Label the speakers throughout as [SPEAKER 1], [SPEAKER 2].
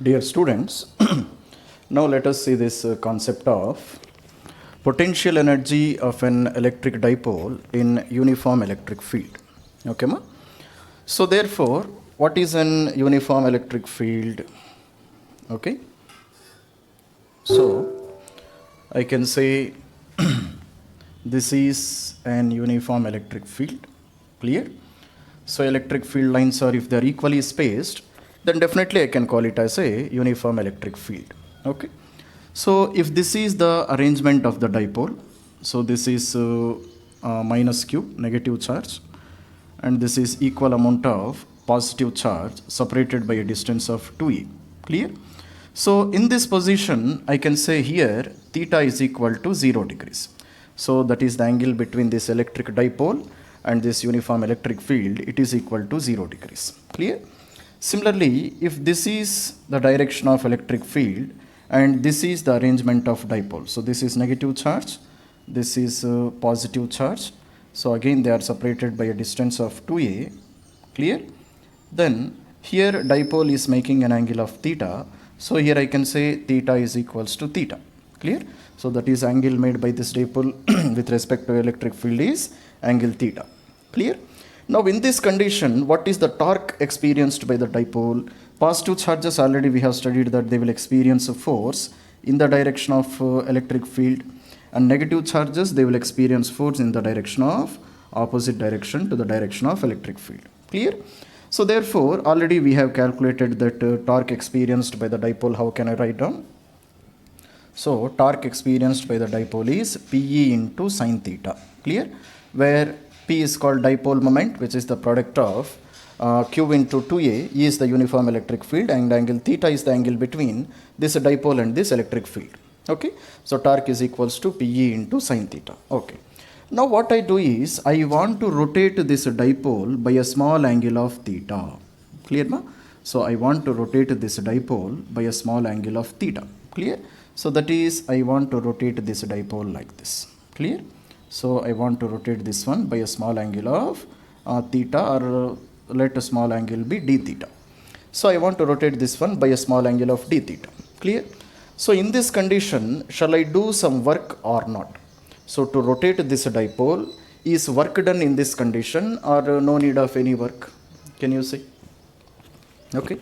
[SPEAKER 1] Dear students, now let us see this concept of potential energy of an electric dipole in uniform electric field. Okay, ma? So therefore, what is an uniform electric field? Okay, so I can say this is an uniform electric field. Clear? So electric field lines are, if they are equally spaced, then definitely I can call it as a uniform electric field. Okay. So if this is the arrangement of the dipole, so this is minus q, negative charge, and this is equal amount of positive charge separated by a distance of 2e. Clear? So in this position, I can say here theta is equal to 0 degrees. So that is the angle between this electric dipole and this uniform electric field. It is equal to 0 degrees. Clear? Similarly, if this is the direction of electric field and this is the arrangement of dipole, so this is negative charge, this is positive charge, so again they are separated by a distance of 2a. Clear? Then here dipole is making an angle of theta, so here I can say theta is equals to theta. Clear? So that is angle made by this dipole with respect to electric field is angle theta. Clear? Now in this condition, what is the torque experienced by the dipole? Positive charges, already we have studied that they will experience a force in the direction of electric field, and negative charges, they will experience force in the direction of opposite direction to the direction of electric field. Clear? So therefore, already we have calculated that torque experienced by the dipole. How can I write down? So torque experienced by the dipole is Pe into sine theta. Clear? Where P is called dipole moment, which is the product of Q into 2A. E is the uniform electric field, and angle theta is the angle between this dipole and this electric field. Okay. So torque is equals to Pe into sine theta. Okay. Now what I do is I want to rotate this dipole by a small angle of theta. Clear, ma? So I want to rotate this dipole by a small angle of theta. Clear? So that is, I want to rotate this dipole like this. Clear? So I want to rotate this one by a small angle of theta, or let a small angle be d theta. So I want to rotate this one by a small angle of d theta. Clear? So in this condition, shall I do some work or not? So to rotate this dipole, is work done in this condition or no need of any work? Can you say? Okay.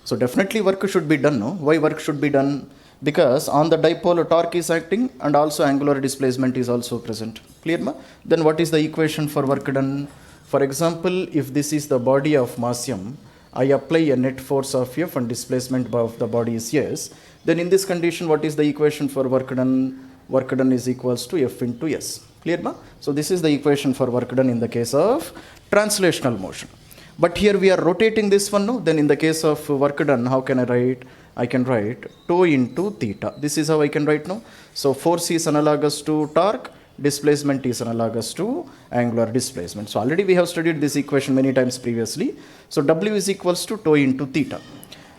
[SPEAKER 1] So definitely work should be done. No? Why work should be done? Because on the dipole torque is acting and also angular displacement is also present. Clear, ma? Then what is the equation for work done? For example, if this is the body of mass m, I apply a net force of F and displacement of the body is S. Then in this condition, what is the equation for work done? Work done is equals to F into S. Clear, ma? So this is the equation for work done in the case of translational motion. But here we are rotating this one, no? Then in the case of work done, how can I write? I can write tau into theta. This is how I can write now. So force is analogous to torque, displacement is analogous to angular displacement. So already we have studied this equation many times previously. So W is equals to tau into theta.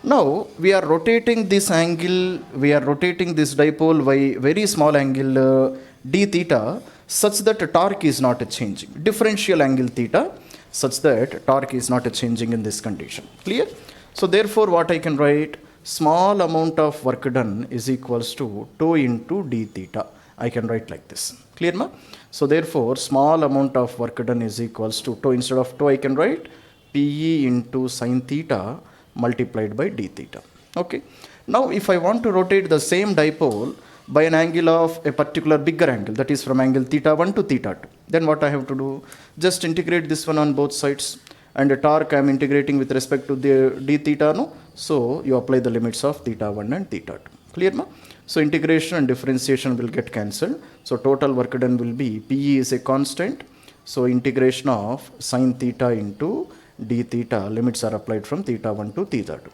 [SPEAKER 1] Now we are rotating this angle, we are rotating this dipole by very small angle d theta, such that torque is not changing. Differential angle theta, such that torque is not changing in this condition. Clear? So therefore what I can write? Small amount of work done is equals to tau into d theta. I can write like this. Clear, ma? So therefore, small amount of work done is equals to tau. Instead of tau, I can write Pe into sine theta multiplied by d theta. Okay. Now, if I want to rotate the same dipole by an angle of a particular bigger angle, that is from angle theta 1 to theta 2, then what I have to do? Just integrate this one on both sides. And the torque I am integrating with respect to the d theta, no? So you apply the limits of theta 1 and theta 2. Clear, ma? So integration and differentiation will get cancelled. So total work done will be Pe is a constant. So integration of sine theta into d theta, limits are applied from theta 1 to theta 2.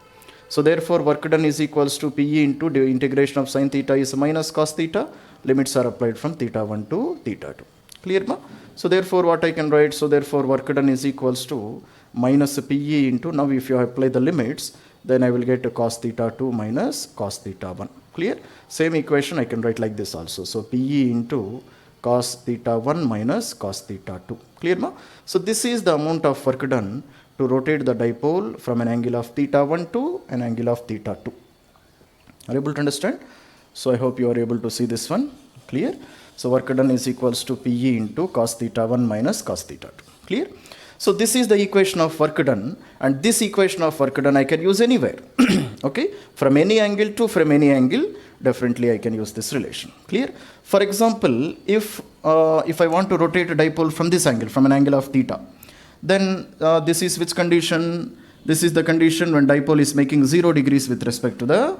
[SPEAKER 1] So therefore work done is equals to Pe into the integration of sine theta is minus cos theta, limits are applied from theta 1 to theta 2. Clear, ma? So therefore what I can write? So therefore work done is equals to minus Pe into, now if you apply the limits, then I will get a cos theta 2 minus cos theta 1. Clear? Same equation I can write like this also. So Pe into cos theta 1 minus cos theta 2. Clear, ma? So this is the amount of work done to rotate the dipole from an angle of theta 1 to an angle of theta 2. Are you able to understand? So I hope you are able to see this one. Clear? So work done is equals to PE into cos theta 1 minus cos theta 2. Clear? So this is the equation of work done, and this equation of work done I can use anywhere. Okay? From any angle to from any angle, definitely I can use this relation. Clear? For example, if I want to rotate a dipole from this angle, from an angle of theta, then this is which condition? This is the condition when dipole is making 0 degrees with respect to the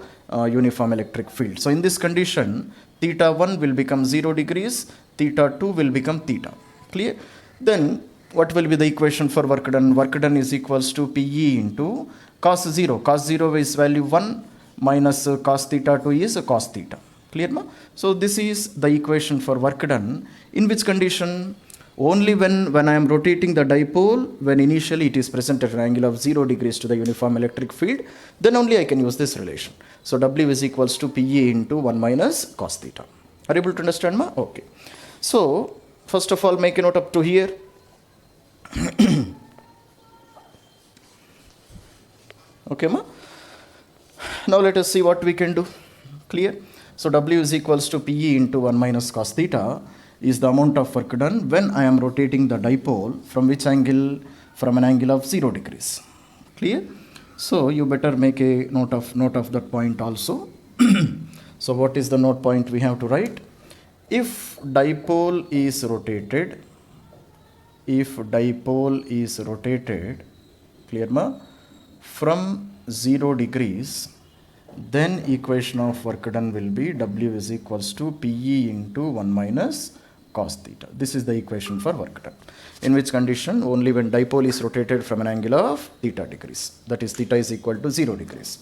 [SPEAKER 1] uniform electric field. So in this condition, theta 1 will become 0 degrees, theta 2 will become theta. Clear? Then what will be the equation for work done? Work done is equals to PE into cos 0. Cos 0 is value 1 minus cos theta 2 is cos theta. Clear ma? So this is the equation for work done. In which condition? Only when I am rotating the dipole, when initially it is present at an angle of 0 degrees to the uniform electric field, then only I can use this relation. So W is equals to PE into 1 minus cos theta. Are you able to understand ma? Okay. So first of all, make a note up to here. Okay ma? Now let us see what we can do. Clear? So W is equals to PE into 1 minus cos theta is the amount of work done when I am rotating the dipole from which angle? From an angle of 0 degrees. Clear? So you better make a note of that point also. So what is the note point we have to write? If dipole is rotated, clear ma, from 0 degrees, then equation of work done will be W is equals to PE into 1 minus cos theta. This is the equation for work done. In which condition? Only when dipole is rotated from an angle of theta degrees. That is theta is equal to 0 degrees.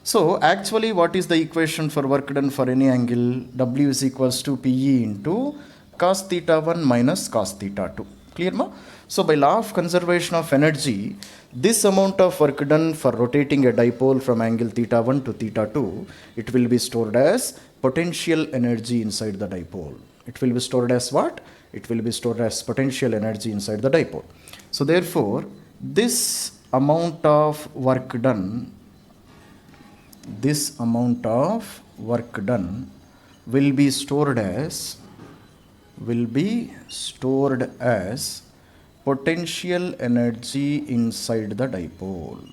[SPEAKER 1] So actually what is the equation for work done for any angle? W is equals to PE into cos theta 1 minus cos theta 2. Clear ma? So by law of conservation of energy, this amount of work done for rotating a dipole from angle theta 1 to theta 2, it will be stored as potential energy inside the dipole. It will be stored as what? It will be stored as potential energy inside the dipole. So therefore, this amount of work done, will be stored as potential energy inside the dipole.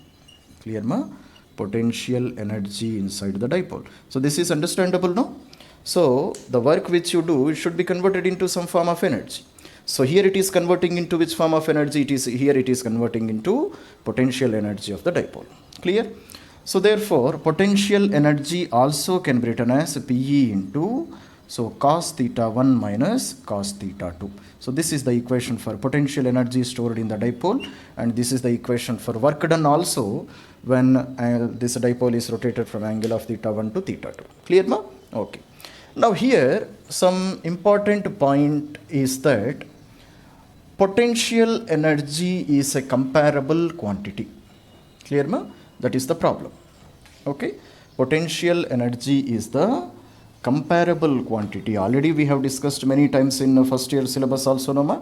[SPEAKER 1] Clear ma? Potential energy inside the dipole. So this is understandable, no? So the work which you do should be converted into some form of energy. So here it is converting into which form of energy? It is converting into potential energy of the dipole. Clear? So therefore, potential energy also can be written as PE into cos theta 1 minus cos theta 2. So this is the equation for potential energy stored in the dipole, and this is the equation for work done also when this dipole is rotated from angle of theta 1 to theta 2. Clear ma? Okay. Now here some important point is that potential energy is a comparable quantity. Clear ma? That is the problem. Okay. Potential energy is the comparable quantity. Already we have discussed many times in first year syllabus also, no ma?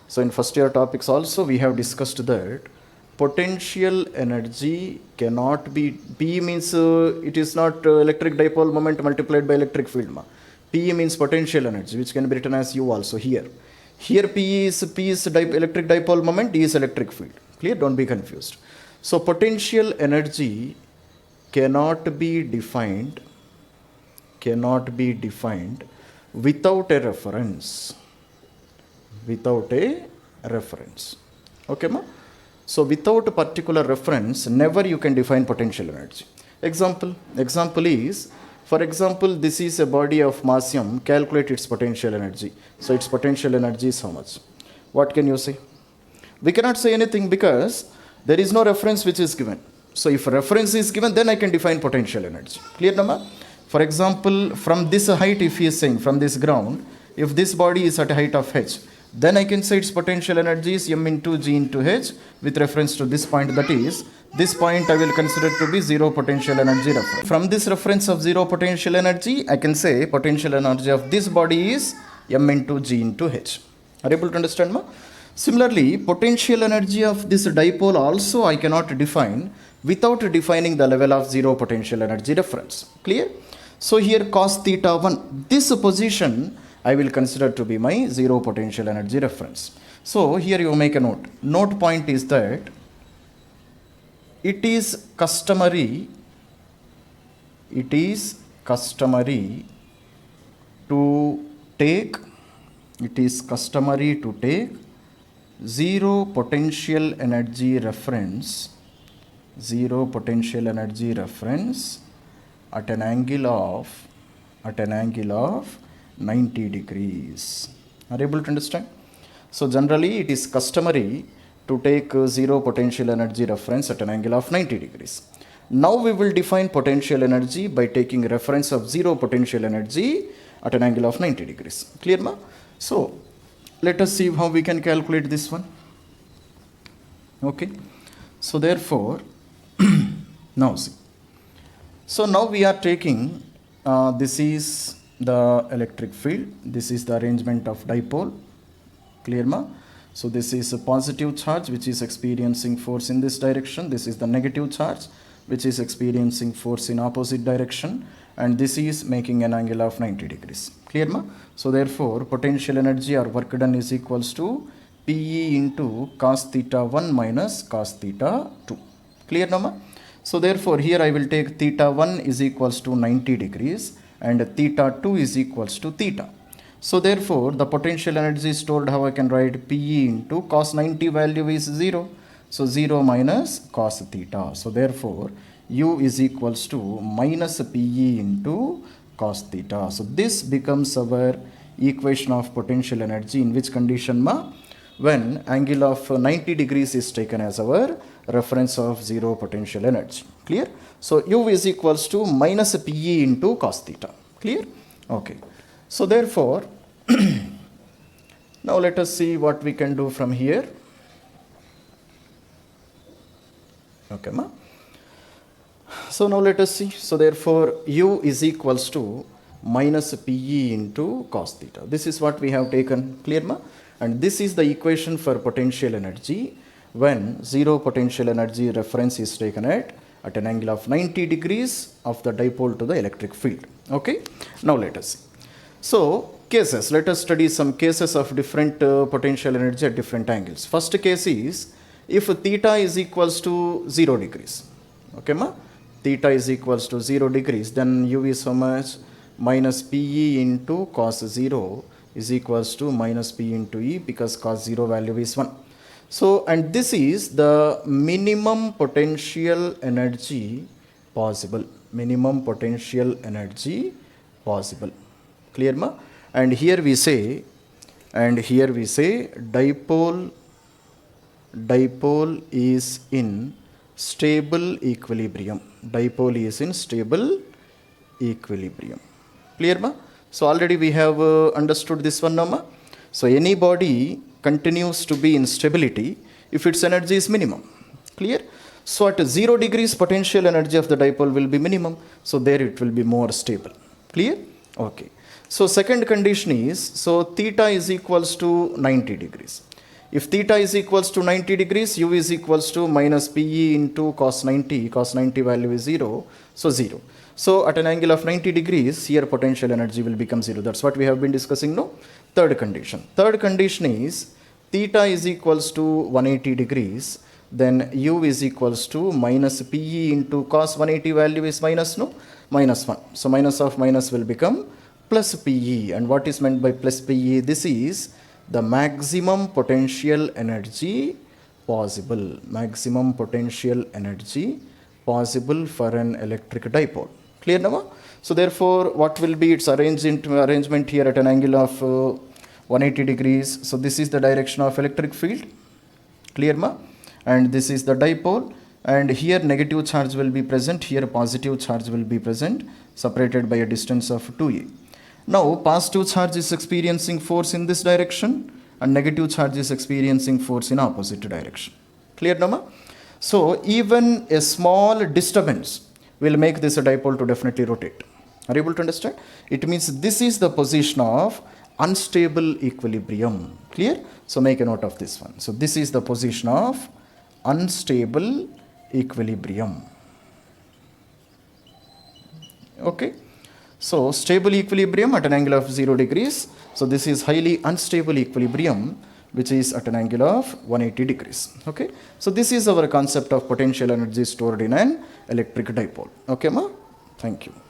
[SPEAKER 1] So in first year topics also we have discussed that potential energy cannot be, P means it is not electric dipole moment multiplied by electric field ma. P means potential energy, which can be written as U also here. Here P is electric dipole moment, D is electric field. Clear? Don't be confused. So potential energy cannot be defined without a reference. Okay ma? So without a particular reference, never you can define potential energy. Example is, for example, this is a body of mass m, calculate its potential energy. So its potential energy is how much? What can you say? We cannot say anything because there is no reference which is given. So if a reference is given, then I can define potential energy. Clear nama? For example, from this height, if he is saying from this ground, if this body is at a height of h, then I can say its potential energy is m into g into h with reference to this point, that is, this point I will consider to be zero potential energy reference. From this reference of zero potential energy, I can say potential energy of this body is m into g into h. Are you able to understand ma? Similarly, potential energy of this dipole also I cannot define without defining the level of zero potential energy reference. Clear? So here cos theta 1, this position I will consider to be my zero potential energy reference. So here you make a note. Note point is that it is customary to take zero potential energy reference at an angle of 90 degrees. Are you able to understand? So generally it is customary to take zero potential energy reference at an angle of 90 degrees. Now we will define potential energy by taking reference of zero potential energy at an angle of 90 degrees. Clear, ma? So let us see how we can calculate this one. Okay. So therefore, now see. So now we are taking, this is the electric field, this is the arrangement of dipole. Clear, ma? So this is a positive charge which is experiencing force in this direction. This is the negative charge which is experiencing force in opposite direction, and this is making an angle of 90 degrees. Clear, ma? So therefore potential energy or work done is equals to PE into cos theta 1 minus cos theta 2. Clear, no, ma? So therefore here I will take theta 1 is equals to 90 degrees and theta 2 is equals to theta. So therefore the potential energy stored, how I can write, PE into cos 90 value is 0. So 0 minus cos theta. So therefore U is equals to minus PE into cos theta. So this becomes our equation of potential energy. In which condition, ma? When angle of 90 degrees is taken as our reference of zero potential energy. Clear? So U is equals to minus PE into cos theta. Clear? Okay. So therefore, now let us see what we can do from here. Okay, ma? So now let us see. So therefore, U is equals to minus PE into cos theta. This is what we have taken. Clear, ma? And this is the equation for potential energy when zero potential energy reference is taken at an angle of 90 degrees of the dipole to the electric field. Okay. Now let us see. So cases, let us study some cases of different potential energy at different angles. First case is if theta is equals to 0 degrees. Okay, ma? Theta is equals to 0 degrees, then U is how much? Minus PE into cos 0 is equals to minus P into E, because cos 0 value is 1. So, and this is the minimum potential energy possible. Minimum potential energy possible. Clear, ma? And here we say dipole is in stable equilibrium. Dipole is in stable equilibrium. Clear, ma? So already we have understood this one now, ma? So any body continues to be in stability if its energy is minimum. Clear? So at 0 degrees potential energy of the dipole will be minimum. So there it will be more stable. Clear? Okay. So second condition is, so theta is equals to 90 degrees. If theta is equals to 90 degrees, U is equals to minus PE into cos 90. Cos 90 value is 0. So 0. So at an angle of 90 degrees, here potential energy will become 0. That's what we have been discussing now. Third condition. Third condition is theta is equals to 180 degrees. Then U is equals to minus PE into cos 180 value is minus, no? Minus 1. So minus of minus will become plus PE. And what is meant by plus PE? This is the maximum potential energy possible. Maximum potential energy possible for an electric dipole. Clear, now? So therefore, what will be its arrangement here at an angle of 180 degrees? So this is the direction of electric field. Clear, ma? And this is the dipole. And here negative charge will be present. Here positive charge will be present, separated by a distance of 2a. Now positive charge is experiencing force in this direction and negative charge is experiencing force in opposite direction. Clear, Nama? So even a small disturbance will make this a dipole to definitely rotate. Are you able to understand? It means this is the position of unstable equilibrium. Clear? So make a note of this one. So this is the position of unstable equilibrium. Okay, so stable equilibrium at an angle of 0 degrees. So this is highly unstable equilibrium which is at an angle of 180 degrees. Okay, so this is our concept of potential energy stored in an electric dipole. Okay, ma? Thank you.